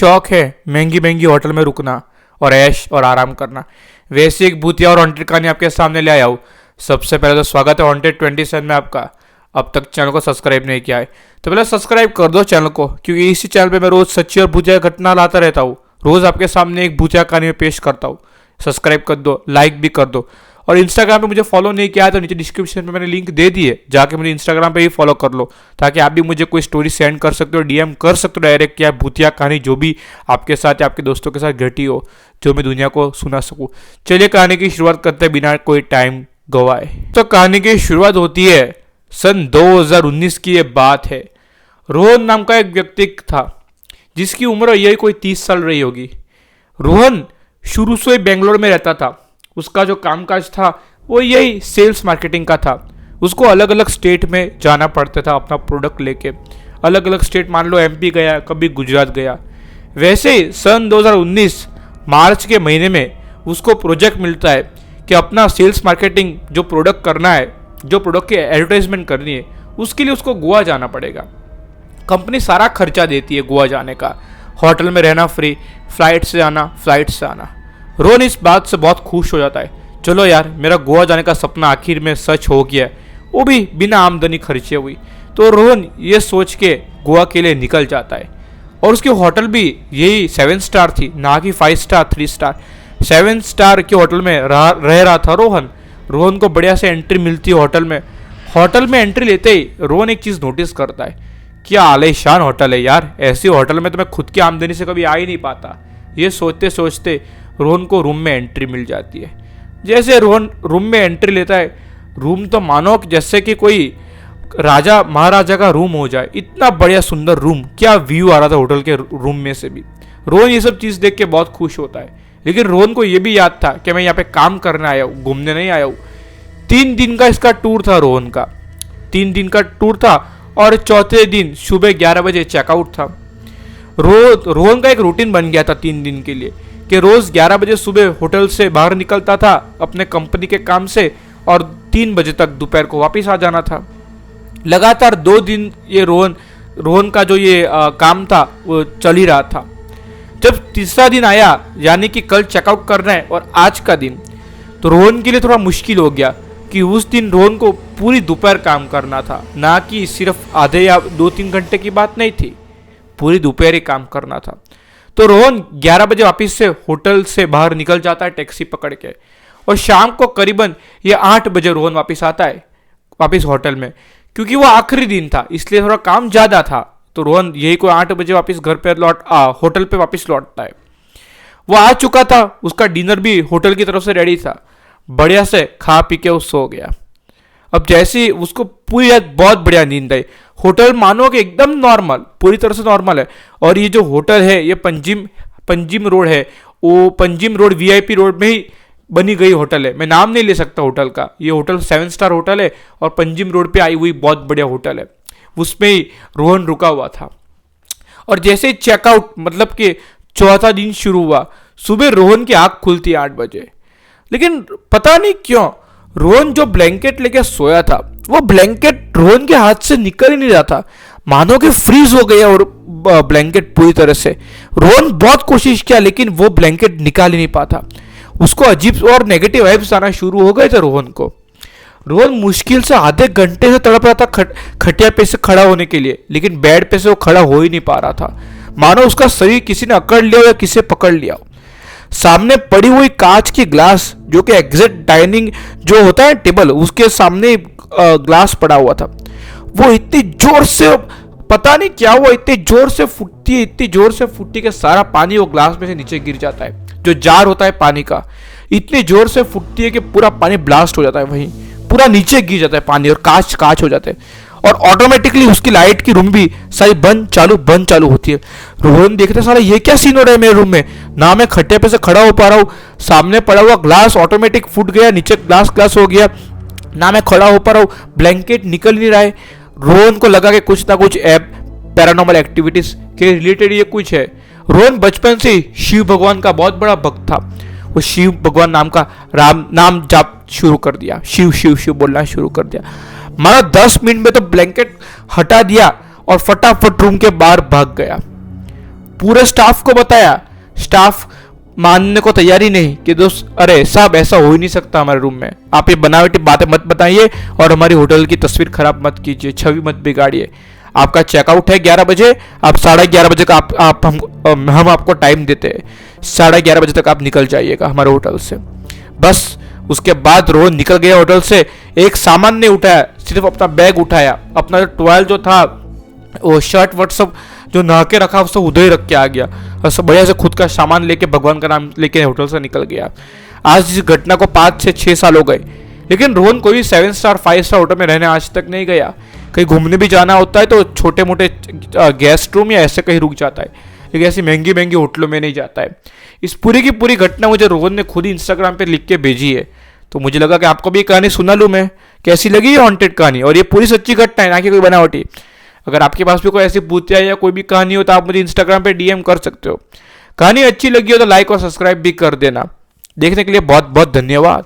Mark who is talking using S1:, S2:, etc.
S1: शौक है महंगी महंगी होटल में रुकना और ऐश और आराम करना, वैसे एक भूतिया और हॉन्टेड कहानी आपके सामने ले आया हूँ। सबसे पहले तो स्वागत है हॉन्टेड 27 में आपका। अब तक चैनल को सब्सक्राइब नहीं किया है तो पहले सब्सक्राइब कर दो चैनल को, क्योंकि इसी चैनल पे मैं रोज सच्ची और भूतिया घटना लाता रहता हूँ। रोज आपके सामने एक भूतिया कहानी में पेश करता हूँ। सब्सक्राइब कर दो, लाइक भी कर दो, और इंस्टाग्राम पे मुझे फॉलो नहीं किया है तो नीचे डिस्क्रिप्शन में मैंने लिंक दे दी है, जाके मुझे इंस्टाग्राम पे ही फॉलो कर लो, ताकि आप भी मुझे कोई स्टोरी सेंड कर सकते हो, डीएम कर सकते हो डायरेक्ट, या भूतिया कहानी जो भी आपके साथ या आपके दोस्तों के साथ घटी हो जो मैं दुनिया को सुना सकूँ। चलिए कहानी की शुरुआत करते हैं बिना कोई टाइम गवाए। तो कहानी की शुरुआत होती है सन 2019 की ये बात है। रोहन नाम का एक व्यक्ति था जिसकी उम्र यही कोई 30 साल रही होगी। रोहन शुरू से ही बेंगलोर में रहता था। उसका जो कामकाज था वो यही सेल्स मार्केटिंग का था। उसको अलग अलग स्टेट में जाना पड़ता था अपना प्रोडक्ट लेके। अलग अलग स्टेट, मान लो एमपी गया, कभी गुजरात गया। वैसे ही सन 2019 मार्च के महीने में उसको प्रोजेक्ट मिलता है कि अपना सेल्स मार्केटिंग जो प्रोडक्ट करना है, जो प्रोडक्ट की एडवर्टाइजमेंट करनी है, उसके लिए उसको गोवा जाना पड़ेगा। कंपनी सारा खर्चा देती है गोवा जाने का, होटल में रहना फ्री, फ्लाइट से आना। रोहन इस बात से बहुत खुश हो जाता है, चलो यार मेरा गोवा जाने का सपना आखिर में सच हो गया है, वो भी बिना आमदनी खर्चे हुई। तो रोहन ये सोच के गोवा के लिए निकल जाता है। और उसकी होटल भी यही 7 स्टार थी, ना कि 5 स्टार 3 स्टार। 7 स्टार के होटल में रह रहा था रोहन। रोहन को बढ़िया से एंट्री मिलती है होटल में। होटल में एंट्री लेते ही रोहन एक चीज़ नोटिस करता है, क्या आलीशान होटल है यार, ऐसी होटल में तो मैं खुद की आमदनी से कभी आ ही नहीं पाता। ये सोचते सोचते रोहन को रूम में एंट्री मिल जाती है। जैसे रोहन रूम में एंट्री लेता है, रूम तो मानो जैसे कि कोई राजा महाराजा का रूम हो जाए, इतना बढ़िया सुंदर रूम, क्या व्यू आ रहा था होटल के रूम में से भी। रोहन ये सब चीज़ देख के बहुत खुश होता है, लेकिन रोहन को ये भी याद था कि मैं यहाँ पे काम करने आया हूँ, घूमने नहीं आया हूँ। 3 दिन का इसका टूर था रोहन का। 3 दिन का टूर था और चौथे दिन सुबह 11 बजे चेकआउट था। रोहन का एक रूटीन बन गया था 3 दिन के लिए कि रोज 11 बजे सुबह होटल से बाहर निकलता था अपने कंपनी के काम से, और 3 बजे तक दोपहर को वापस आ जाना था। लगातार 2 दिन ये रोहन का जो ये काम था वो चल ही रहा था। जब तीसरा दिन आया, यानी कि कल चेकआउट करना है और आज का दिन, तो रोहन के लिए थोड़ा मुश्किल हो गया कि उस दिन रोहन को पूरी दोपहर काम करना था, ना कि सिर्फ आधे या 2-3 घंटे की बात नहीं थी, पूरी दोपहर ही काम करना था। तो रोहन 11 बजे वापस से होटल से बाहर निकल जाता है टैक्सी पकड़ के, और शाम को करीबन ये 8 बजे रोहन वापस आता है वापस होटल में, क्योंकि वो आखिरी दिन था इसलिए थोड़ा काम ज़्यादा था। तो रोहन यही कोई 8 बजे वापस घर पे होटल पे वापस लौटता है। वो आ चुका था, उसका डिनर भी होटल की तरफ से रेडी था, बढ़िया से खा पी के वो सो गया। अब जैसे ही उसको पूरी रात बहुत बढ़िया नींद आई। होटल मानो कि एकदम नॉर्मल, पूरी तरह से नॉर्मल है। और ये जो होटल है ये पंजिम रोड है, वो पंजिम रोड वीआईपी रोड में ही बनी गई होटल है। मैं नाम नहीं ले सकता होटल का, ये होटल 7 स्टार होटल है और पंजिम रोड पे आई हुई बहुत बढ़िया होटल है। उसमें ही रोहन रुका हुआ था। और जैसे ही चेकआउट मतलब कि चौथा दिन शुरू हुआ, सुबह रोहन की आँख खुलती है 8 बजे। लेकिन पता नहीं क्यों रोहन जो ब्लैंकेट लेके सोया था, वो ब्लैंकेट रोहन के हाथ से निकल ही नहीं रहा था, मानो कि फ्रीज हो गया और ब्लैंकेट पूरी तरह से। रोहन बहुत कोशिश किया लेकिन वो ब्लैंकेट निकाल ही नहीं पाता। उसको अजीब और नेगेटिव वाइब्स आना शुरू हो गए थे रोहन को। रोहन मुश्किल से आधे घंटे से तड़प रहा था खटिया पे से खड़ा होने के लिए, लेकिन बेड पे से वो खड़ा हो ही नहीं पा रहा था, मानो उसका शरीर किसी ने अकड़ लिया या किसी पकड़ लिया। सामने पड़ी हुई कांच की ग्लास, जो कि एग्जैक्ट डाइनिंग जो होता है टेबल, उसके सामने ग्लास पड़ा हुआ था, वो इतनी जोर से, पता नहीं क्या हुआ, इतनी जोर से फूटती कि सारा पानी वो ग्लास में से नीचे गिर जाता है। जो जार होता है पानी का, इतनी जोर से फूटती है कि पूरा पानी ब्लास्ट हो जाता है, वहीं पूरा नीचे गिर जाता है पानी और कांच हो जाते हैं। और ऑटोमेटिकली उसकी लाइट की रूम भी सारी बंद चालू होती है। रोहन देखते सारा ये क्या सीन हो रहा है मेरे रूम में, ना मैं खट्टे पे से खड़ा हो पा रहा हूँ, सामने पड़ा हुआ ग्लास ऑटोमेटिक फूट गया, नीचे ग्लास हो गया, ना मैं खड़ा हो पा रहा हूँ, ब्लैंकेट निकल नहीं रहा है। रोहन को लगा कि कुछ ना कुछ ऐप पैरानॉर्मल एक्टिविटीज के रिलेटेड ये कुछ है। रोहन बचपन से शिव भगवान का बहुत बड़ा भक्त था। वो शिव भगवान नाम का नाम जाप शुरू कर दिया, शिव शिव शिव बोलना शुरू कर दिया। मारा 10 मिनट में तो ब्लैंकेट हटा दिया और फटाफट रूम के बाहर भाग गया। पूरे स्टाफ को बताया, स्टाफ मानने को तैयार ही नहीं कि दोस्त अरे साहब ऐसा हो ही नहीं सकता हमारे रूम में, आप ये बनावटी बातें मत बताइए और हमारी होटल की तस्वीर खराब मत कीजिए, छवि मत बिगाड़िए। आपका चेकआउट है 11 बजे, आप 11:30 बजे का आप हम आपको टाइम देते हैं, 11:30 बजे तक आप निकल जाइएगा हमारे होटल से। बस उसके बाद रोहन निकल गया होटल से, एक सामान नहीं उठाया, सिर्फ अपना बैग उठाया, अपना टॉवेल जो था वो शर्ट वर्ट सब जो नहा के रखा सब उधर ही रख के आ गया और सब बढ़िया से खुद का सामान लेके भगवान का नाम लेके होटल से निकल गया। आज इस घटना को 5 से 6 साल हो गए, लेकिन रोहन कोई 7 स्टार 5 स्टार होटल में रहने आज तक नहीं गया। कहीं घूमने भी जाना होता है तो छोटे मोटे गेस्ट रूम या ऐसे कहीं रुक जाता है, लेकिन ऐसी महंगी महंगी होटलों में नहीं जाता है। इस पूरी की पूरी घटना मुझे रोहन ने खुद ही इंस्टाग्राम पे लिख के भेजी है, तो मुझे लगा कि आपको भी कहानी सुना लूँ मैं, कैसी लगी ये हॉन्टेड कहानी। और ये पूरी सच्ची घटना है, ना कि कोई बनावटी। अगर आपके पास भी कोई ऐसी भूतिया या कोई भी कहानी हो तो आप मुझे इंस्टाग्राम पे डीएम कर सकते हो। कहानी अच्छी लगी हो तो लाइक और सब्सक्राइब भी कर देना। देखने के लिए बहुत बहुत धन्यवाद।